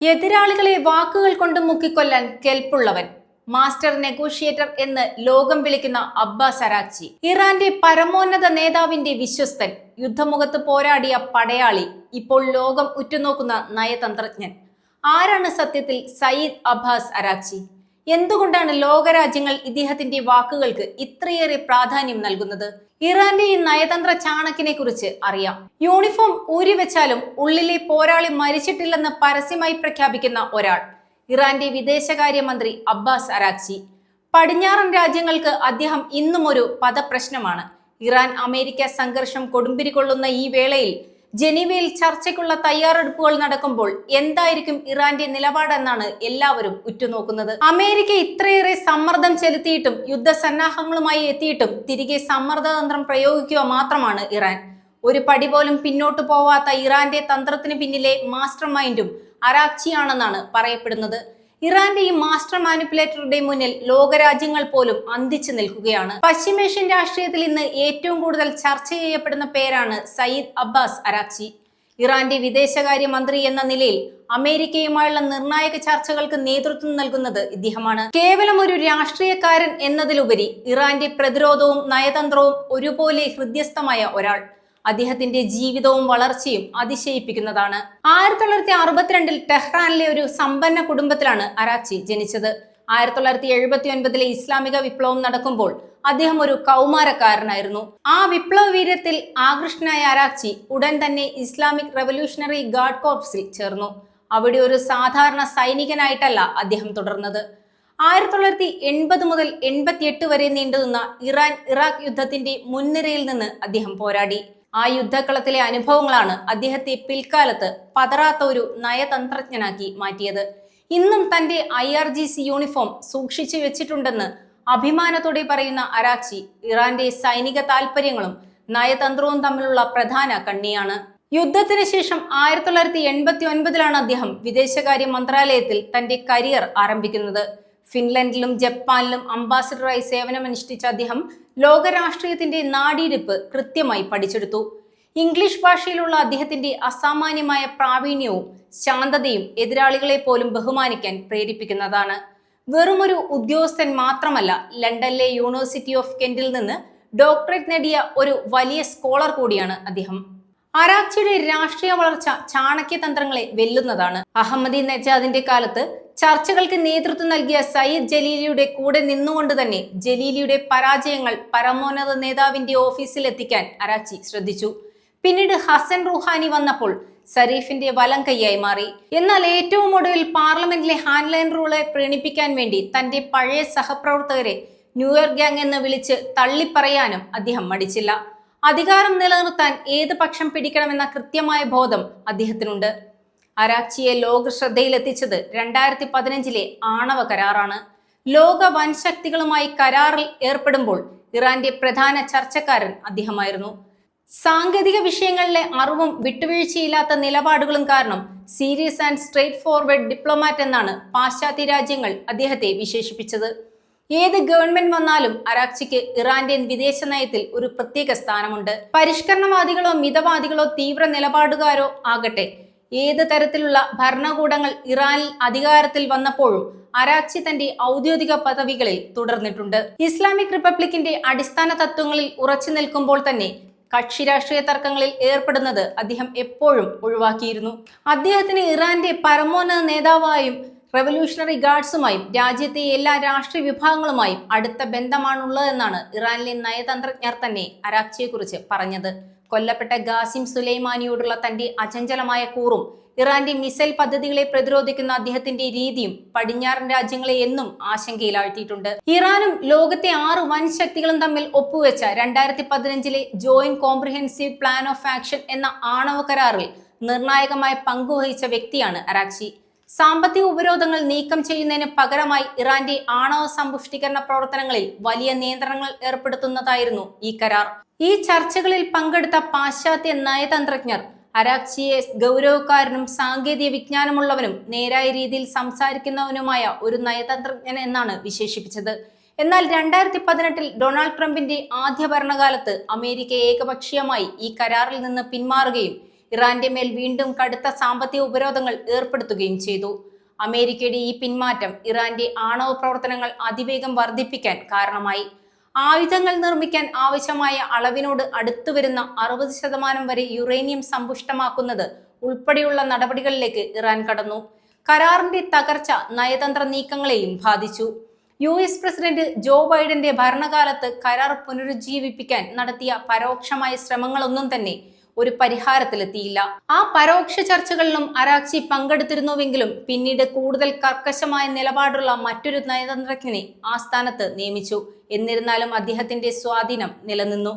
എതിരാളികളെ വാക്കുകൾ കൊണ്ട് മുക്കിക്കൊല്ലാൻ കെൽപ്പുള്ളവൻ, മാസ്റ്റർ നെഗോഷിയേറ്റർ എന്ന് ലോകം വിളിക്കുന്ന അബ്ബാസ് അരാക്ചി, ഇറാന്റെ പരമോന്നത നേതാവിന്റെ വിശ്വസ്തൻ, യുദ്ധമുഖത്ത് പോരാടിയ പടയാളി, ഇപ്പോൾ ലോകം ഉറ്റുനോക്കുന്ന നയതന്ത്രജ്ഞൻ. ആരാണ് സത്യത്തിൽ സയ്യിദ് അബ്ബാസ് അരാക്ചി? എന്തുകൊണ്ടാണ് ലോകരാജ്യങ്ങൾ ഇദ്ദേഹത്തിന്റെ വാക്കുകൾക്ക് ഇത്രയേറെ പ്രാധാന്യം നൽകുന്നത്? ഇറാന്റെ ഈ നയതന്ത്ര ചാണകിനെ കുറിച്ച് അറിയാം. യൂണിഫോം ഊരിവെച്ചാലും ഉള്ളിലെ പോരാളി മരിച്ചിട്ടില്ലെന്ന് പരസ്യമായി പ്രഖ്യാപിക്കുന്ന ഒരാൾ, ഇറാന്റെ വിദേശകാര്യമന്ത്രി അബ്ബാസ് അരാക്ചി. പടിഞ്ഞാറൻ രാജ്യങ്ങൾക്ക് അദ്ദേഹം ഇന്നും ഒരു പദപ്രശ്നമാണ്. ഇറാൻ അമേരിക്ക സംഘർഷം കൊടുമ്പിരി കൊള്ളുന്ന ഈ വേളയിൽ ജനീവയിൽ ചർച്ചയ്ക്കുള്ള തയ്യാറെടുപ്പുകൾ നടക്കുമ്പോൾ എന്തായിരിക്കും ഇറാന്റെ നിലപാടെന്നാണ് എല്ലാവരും ഉറ്റുനോക്കുന്നത്. അമേരിക്ക ഇത്രയേറെ സമ്മർദ്ദം ചെലുത്തിയിട്ടും യുദ്ധസന്നാഹങ്ങളുമായി എത്തിയിട്ടും തിരികെ സമ്മർദ്ദതന്ത്രം പ്രയോഗിക്കുക മാത്രമാണ് ഇറാൻ. ഒരു പടി പോലും പിന്നോട്ട് പോവാത്ത ഇറാന്റെ തന്ത്രത്തിന് പിന്നിലെ മാസ്റ്റർ മൈൻഡും അരാക്ചിയാണെന്നാണ് പറയപ്പെടുന്നത്. ഇറാന്റെ ഈ മാസ്റ്റർ മാനിപ്പുലേറ്ററുടെ മുന്നിൽ ലോകരാജ്യങ്ങൾ പോലും അന്തിച്ചു നിൽക്കുകയാണ്. പശ്ചിമേഷ്യൻ രാഷ്ട്രീയത്തിൽ ഇന്ന് ഏറ്റവും കൂടുതൽ ചർച്ച ചെയ്യപ്പെടുന്ന പേരാണ് സയ്യിദ് അബ്ബാസ് അരാക്ചി. ഇറാന്റെ വിദേശകാര്യ മന്ത്രി എന്ന നിലയിൽ അമേരിക്കയുമായുള്ള നിർണായക ചർച്ചകൾക്ക് നേതൃത്വം നൽകുന്നത് ഇദ്ദേഹമാണ്. കേവലം ഒരു രാഷ്ട്രീയക്കാരൻ എന്നതിലുപരി ഇറാന്റെ പ്രതിരോധവും നയതന്ത്രവും ഒരുപോലെ ഹൃദ്യസ്ഥമായ ഒരാൾ. അദ്ദേഹത്തിന്റെ ജീവിതവും വളർച്ചയും അതിശയിപ്പിക്കുന്നതാണ്. 1962 ടെഹ്റാനിലെ ഒരു സമ്പന്ന കുടുംബത്തിലാണ് അരാക്ചി ജനിച്ചത്. 1979 ഇസ്ലാമിക വിപ്ലവം നടക്കുമ്പോൾ അദ്ദേഹം ഒരു കൗമാരക്കാരനായിരുന്നു. ആ വിപ്ലവ വീര്യത്തിൽ ആകൃഷ്ടനായ അരാക്ചി ഉടൻ തന്നെ ഇസ്ലാമിക് റവല്യൂഷണറി ഗാർഡ് കോർപ്സിൽ ചേർന്നു. അവിടെ ഒരു സാധാരണ സൈനികനായിട്ടല്ല അദ്ദേഹം തുടർന്നത്. 1980 മുതൽ 88 വരെ നീണ്ടുനിന്ന ഇറാൻ-ഇറാഖ് യുദ്ധത്തിന്റെ മുൻനിരയിൽ നിന്ന് അദ്ദേഹം പോരാടി. ആ യുദ്ധക്കളത്തിലെ അനുഭവങ്ങളാണ് അദ്ദേഹത്തെ പിൽക്കാലത്ത് പതറാത്ത ഒരു നയതന്ത്രജ്ഞനാക്കി മാറ്റിയത്. ഇന്നും തന്റെ IRGC യൂണിഫോം സൂക്ഷിച്ചു വെച്ചിട്ടുണ്ടെന്ന് അഭിമാനത്തോടെ പറയുന്ന അരാക്ചി ഇറാന്റെ സൈനിക താൽപര്യങ്ങളും നയതന്ത്രവും തമ്മിലുള്ള പ്രധാന കണ്ണിയാണ്. യുദ്ധത്തിന് ശേഷം 1989 അദ്ദേഹം വിദേശകാര്യ മന്ത്രാലയത്തിൽ തന്റെ കരിയർ ആരംഭിക്കുന്നത്. ഫിൻലൻഡിലും ജപ്പാനിലും അംബാസിഡറായി സേവനമനുഷ്ഠിച്ച അദ്ദേഹം ലോകരാഷ്ട്രീയത്തിന്റെ നാഡീടിപ്പ് കൃത്യമായി പഠിച്ചെടുത്തു. ഇംഗ്ലീഷ് ഭാഷയിലുള്ള അദ്ദേഹത്തിന്റെ അസാമാന്യമായ പ്രാവീണ്യവും ശാന്തതയും എതിരാളികളെ പോലും ബഹുമാനിക്കാൻ പ്രേരിപ്പിക്കുന്നതാണ്. വെറുമൊരു ഉദ്യോഗസ്ഥൻ മാത്രമല്ല, ലണ്ടനിലെ യൂണിവേഴ്സിറ്റി ഓഫ് കെന്റിൽ നിന്ന് ഡോക്ടറേറ്റ് നേടിയ ഒരു വലിയ സ്കോളർ കൂടിയാണ് അദ്ദേഹം. അരാക്ചിയുടെ രാഷ്ട്രീയ വളർച്ച ചാണക്യതന്ത്രങ്ങളെ വെല്ലുന്നതാണ്. അഹമ്മദി നെജാദിന്റെ കാലത്ത് ചർച്ചകൾക്ക് നേതൃത്വം നൽകിയ സയ്യിദ് ജലീലിയുടെ കൂടെ നിന്നുകൊണ്ട് തന്നെ ജലീലിയുടെ പരാജയങ്ങൾ പരമോന്നത നേതാവിന്റെ ഓഫീസിൽ എത്തിക്കാൻ അരാക്ചി ശ്രദ്ധിച്ചു. പിന്നീട് ഹസൻ റുഹാനി വന്നപ്പോൾ സരീഫിന്റെ വലം കൈയായി മാറി. എന്നാൽ ഏറ്റവും ഒടുവിൽ പാർലമെന്റിലെ ഹാൻഡ്ലൈൻ റൂളെ പ്രീണിപ്പിക്കാൻ വേണ്ടി തന്റെ പഴയ സഹപ്രവർത്തകരെ ന്യൂയോർക്ക് ഗ്യാങ് എന്ന് വിളിച്ച് തള്ളിപ്പറയാനും അദ്ദേഹം മടിച്ചില്ല. അധികാരം നിലനിർത്താൻ ഏത് പക്ഷം പിടിക്കണമെന്ന കൃത്യമായ ബോധം അദ്ദേഹത്തിനുണ്ട്. അരാക്ചിയെ ലോക ശ്രദ്ധയിലെത്തിച്ചത് 2015 ആണവ കരാറാണ്. ലോക വൻശക്തികളുമായി കരാറിൽ ഏർപ്പെടുമ്പോൾ ഇറാന്റെ പ്രധാന ചർച്ചക്കാരൻ അദ്ദേഹമായിരുന്നു. സാങ്കേതിക വിഷയങ്ങളിലെ അറിവും വിട്ടുവീഴ്ചയില്ലാത്ത നിലപാടുകളും കാരണം serious and straight forward diplomat എന്നാണ് പാശ്ചാത്യ രാജ്യങ്ങൾ അദ്ദേഹത്തെ വിശേഷിപ്പിച്ചത്. ഏത് ഗവൺമെന്റ് വന്നാലും അരാക്ചിക്ക് ഇറാന്റെ വിദേശ നയത്തിൽ ഒരു പ്രത്യേക സ്ഥാനമുണ്ട്. പരിഷ്കരണവാദികളോ മിതവാദികളോ തീവ്ര നിലപാടുകാരോ ആകട്ടെ, ഏത് തരത്തിലുള്ള ഭരണകൂടങ്ങൾ ഇറാനിൽ അധികാരത്തിൽ വന്നപ്പോഴും അരാക്ചി തന്റെ ഔദ്യോഗിക പദവികളിൽ തുടർന്നിട്ടുണ്ട്. ഇസ്ലാമിക് റിപ്പബ്ലിക്കിന്റെ അടിസ്ഥാന തത്വങ്ങളിൽ ഉറച്ചു നിൽക്കുമ്പോൾ തന്നെ കക്ഷി രാഷ്ട്രീയ തർക്കങ്ങളിൽ ഏർപ്പെടുന്നത് അദ്ദേഹം എപ്പോഴും ഒഴിവാക്കിയിരുന്നു. അദ്ദേഹത്തിന് ഇറാന്റെ പരമോന്നത നേതാവായും റവല്യൂഷണറി ഗാർഡ്സുമായും രാജ്യത്തെ എല്ലാ രാഷ്ട്രീയ വിഭാഗങ്ങളുമായും അടുത്ത ബന്ധമാണുള്ളതെന്നാണ് ഇറാനിലെ നയതന്ത്രജ്ഞർ തന്നെ അരാക്ചിയെക്കുറിച്ച് പറഞ്ഞത്. കൊല്ലപ്പെട്ട ഖാസിം സുലൈമാനിയോടുള്ള തന്റെ അചഞ്ചലമായ കൂറും ഇറാന്റെ മിസൈൽ പദ്ധതികളെ പ്രതിരോധിക്കുന്ന അദ്ദേഹത്തിന്റെ രീതിയും പടിഞ്ഞാറൻ രാജ്യങ്ങളെ എന്നും ആശങ്കയിലാഴ്ത്തിയിട്ടുണ്ട്. ഇറാനും ലോകത്തെ 6 വൻ ശക്തികളും തമ്മിൽ ഒപ്പുവെച്ച 2015 joint comprehensive plan of action എന്ന ആണവ കരാറിൽ നിർണായകമായ പങ്കുവഹിച്ച വ്യക്തിയാണ് അരാക്ചി. സാമ്പത്തിക ഉപരോധങ്ങൾ നീക്കം ചെയ്യുന്നതിന് പകരമായി ഇറാന്റെ ആണവ സമ്പുഷ്ടീകരണ പ്രവർത്തനങ്ങളിൽ വലിയ നിയന്ത്രണങ്ങൾ ഏർപ്പെടുത്തുന്നതായിരുന്നു ഈ കരാർ. ഈ ചർച്ചകളിൽ പങ്കെടുത്ത പാശ്ചാത്യ നയതന്ത്രജ്ഞർ അരാക്ചിയെ ഗൗരവക്കാരനും സാങ്കേതിക വിജ്ഞാനമുള്ളവനും നേരായ രീതിയിൽ സംസാരിക്കുന്നവനുമായ ഒരു നയതന്ത്രജ്ഞൻ എന്നാണ് വിശേഷിപ്പിച്ചത്. എന്നാൽ 2018 ഡൊണാൾഡ് ട്രംപിന്റെ ആദ്യ ഭരണകാലത്ത് അമേരിക്ക ഏകപക്ഷീയമായി ഈ കരാറിൽ നിന്ന് പിന്മാറുകയും ഇറാന്റെ മേൽ വീണ്ടും കടുത്ത സാമ്പത്തിക ഉപരോധങ്ങൾ ഏർപ്പെടുത്തുകയും ചെയ്തു. അമേരിക്കയുടെ ഈ പിന്മാറ്റം ഇറാന്റെ ആണവ പ്രവർത്തനങ്ങൾ അതിവേഗം വർദ്ധിപ്പിക്കാൻ കാരണമായി. ആയുധങ്ങൾ നിർമ്മിക്കാൻ ആവശ്യമായ അളവിനോട് അടുത്തുവരുന്ന 60% വരെ യുറേനിയം സമ്പുഷ്ടമാക്കുന്നത് ഉൾപ്പെടെയുള്ള നടപടികളിലേക്ക് ഇറാൻ കടന്നു. കരാറിന്റെ തകർച്ച നയതന്ത്ര നീക്കങ്ങളെയും ബാധിച്ചു. US പ്രസിഡന്റ് ജോ ബൈഡന്റെ ഭരണകാലത്ത് കരാർ പുനരുജ്ജീവിപ്പിക്കാൻ നടത്തിയ പരോക്ഷമായ ശ്രമങ്ങളൊന്നും തന്നെ ഒരു പരിഹാരത്തിലെത്തിയില്ല. ആ പരോക്ഷ ചർച്ചകളിലും അരാക്ചി പങ്കെടുത്തിരുന്നുവെങ്കിലും പിന്നീട് കൂടുതൽ കർക്കശമായ നിലപാടുള്ള മറ്റൊരു നയതന്ത്രജ്ഞനെ ആ സ്ഥാനത്ത് നിയമിച്ചു. എന്നിരുന്നാലും അദ്ദേഹത്തിന്റെ സ്വാധീനം നിലനിന്നു.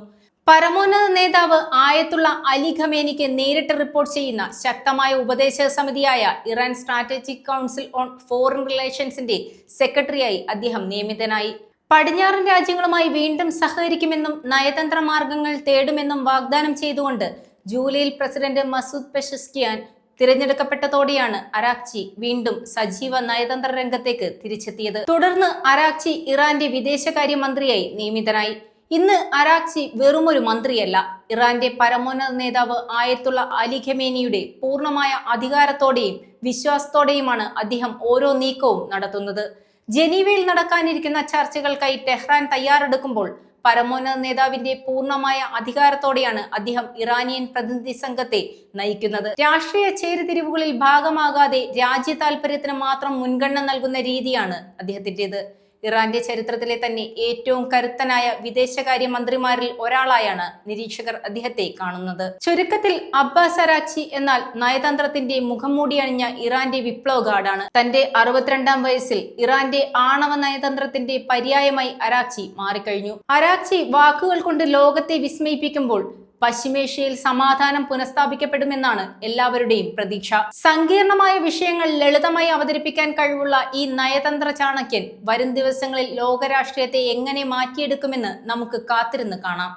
പരമോന്നത നേതാവ് ആയത്തുള്ള അലി ഖമേനിക്ക് നേരിട്ട് റിപ്പോർട്ട് ചെയ്യുന്ന ശക്തമായ ഉപദേശക സമിതിയായ Iran strategic council on foreign റിലേഷൻസിന്റെ സെക്രട്ടറിയായി അദ്ദേഹം നിയമിതനായി. പടിഞ്ഞാറൻ രാജ്യങ്ങളുമായി വീണ്ടും സഹകരിക്കുമെന്നും നയതന്ത്ര മാർഗങ്ങൾ തേടുമെന്നും വാഗ്ദാനം ചെയ്തുകൊണ്ട് ജൂലൈയിൽ പ്രസിഡന്റ് മസൂദ് പെഷസ്കിയാൻ തിരഞ്ഞെടുക്കപ്പെട്ടതോടെയാണ് അരാക്ചി വീണ്ടും സജീവ നയതന്ത്ര രംഗത്തേക്ക് തിരിച്ചെത്തിയത്. തുടർന്ന് അരാക്ചി ഇറാന്റെ വിദേശകാര്യ മന്ത്രിയായി നിയമിതനായി. ഇന്ന് അരാക്ചി വെറുമൊരു മന്ത്രിയല്ല. ഇറാന്റെ പരമോന്നത നേതാവ് ആയത്തുള്ള അലി ഖമേനിയുടെ പൂർണ്ണമായ അധികാരത്തോടെയും വിശ്വാസത്തോടെയുമാണ് അദ്ദേഹം ഓരോ നീക്കവും നടത്തുന്നത്. ജനീവയിൽ നടക്കാനിരിക്കുന്ന ചർച്ചകൾക്കായി ടെഹ്റാൻ തയ്യാറെടുക്കുമ്പോൾ പരമോന്നത നേതാവിന്റെ പൂർണ്ണമായ അധികാരത്തോടെയാണ് അദ്ദേഹം ഇറാനിയൻ പ്രതിനിധി സംഘത്തെ നയിക്കുന്നത്. രാഷ്ട്രീയ ചേരിതിരിവുകളിൽ ഭാഗമാകാതെ രാജ്യ താൽപര്യത്തിന് മാത്രം മുൻഗണന നൽകുന്ന രീതിയാണ് അദ്ദേഹത്തിൻ്റെത്. ഇറാന്റെ ചരിത്രത്തിലെ തന്നെ ഏറ്റവും കരുത്തനായ വിദേശകാര്യ മന്ത്രിമാരിൽ ഒരാളായാണ് നിരീക്ഷകർ അദ്ദേഹത്തെ കാണുന്നത്. ചുരുക്കത്തിൽ അബ്ബാസ് അരാക്ചി എന്നാൽ നയതന്ത്രത്തിന്റെ മുഖംമൂടി അണിഞ്ഞ ഇറാന്റെ വിപ്ലവ ഗാർഡാണ്. തന്റെ 62-ാം വയസ്സിൽ ഇറാന്റെ ആണവ നയതന്ത്രത്തിന്റെ പര്യായമായി അരാക്ചി മാറിക്കഴിഞ്ഞു. അരാക്ചി വാക്കുകൾ കൊണ്ട് ലോകത്തെ വിസ്മയിപ്പിക്കുമ്പോൾ പശ്ചിമേഷ്യയിൽ സമാധാനം പുനഃസ്ഥാപിക്കപ്പെടുമെന്നാണ് എല്ലാവരുടെയും പ്രതീക്ഷ. സങ്കീർണമായ വിഷയങ്ങൾ ലളിതമായി അവതരിപ്പിക്കാൻ കഴിവുള്ള ഈ നയതന്ത്ര ചാണക്യൻ വരും ദിവസങ്ങളിൽ ലോകരാഷ്ട്രീയത്തെ എങ്ങനെ മാറ്റിയെടുക്കുമെന്ന് നമുക്ക് കാത്തിരുന്ന് കാണാം.